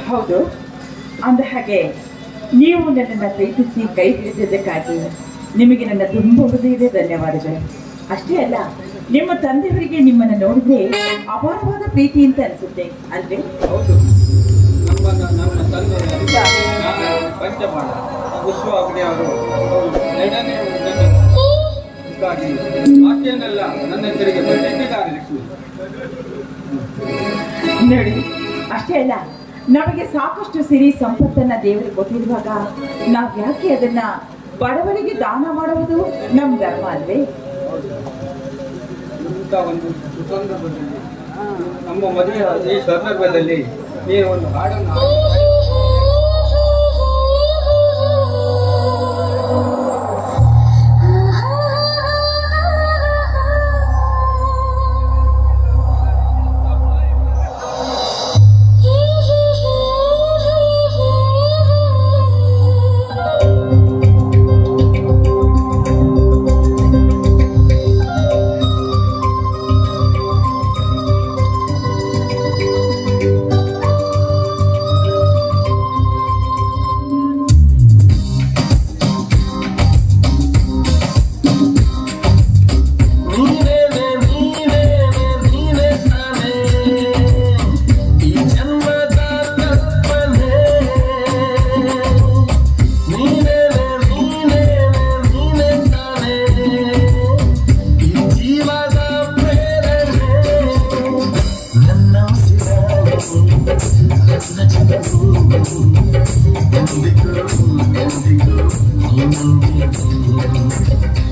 ಹೌದು, ಅಂದ ಹಾಗೆ ನೀವು ನನ್ನನ್ನು ಪ್ರೀತಿಸಿ ಕೈ ಹಿಡಿದಿದ್ದಕ್ಕಾಗಿ ನಿಮಗೆ ನನ್ನ ತುಂಬ ಹೃದಯದ ಧನ್ಯವಾದಗಳು. ಅಷ್ಟೇ ಅಲ್ಲ, ನಿಮ್ಮ ತಂದೆಯವರಿಗೆ ನಿಮ್ಮನ್ನು ನೋಡಿದ್ರೆ ಅಪಾರವಾದ ಪ್ರೀತಿ ಅಂತ ಅನಿಸುತ್ತೆ ಅಲ್ವೇ? ಹೌದು, ನಮ್ಮ ತಂದೆ ಪಂಚಮಾಳ ವಿಶ್ವ ಅಗ್ನಿ ಅವರು ಎರಡನೇ ಆಕೆಯನ್ನೆಲ್ಲ ನನ್ನ ಹೆಸರಿಗೆ ಬರಲಿಕ್ಕಿದ್ದಾರೆ. ನೋಡಿ, ಅಷ್ಟೇ ಅಲ್ಲ, ನಮಗೆ ಸಾಕಷ್ಟು ಸಿರಿ ಸಂಪತ್ತನ್ನ ದೇವರು ಕೊಟ್ಟಿರುವಾಗ ನಾವು ಯಾಕೆ ಅದನ್ನ ಬಡವರಿಗೆ ದಾನ ಮಾಡುವುದು ನಮ್ಮ ಧರ್ಮ ಅಲ್ವೇ? ಇಂಥ ಒಂದು ಸಂದರ್ಭದಲ್ಲಿ, ನಮ್ಮ ಮದುವೆ ಈ ಸಂದರ್ಭದಲ್ಲಿ ನೀವು ಒಂದು ಹಾಡನ್ನು Indigo, indigo, indigo, indigo.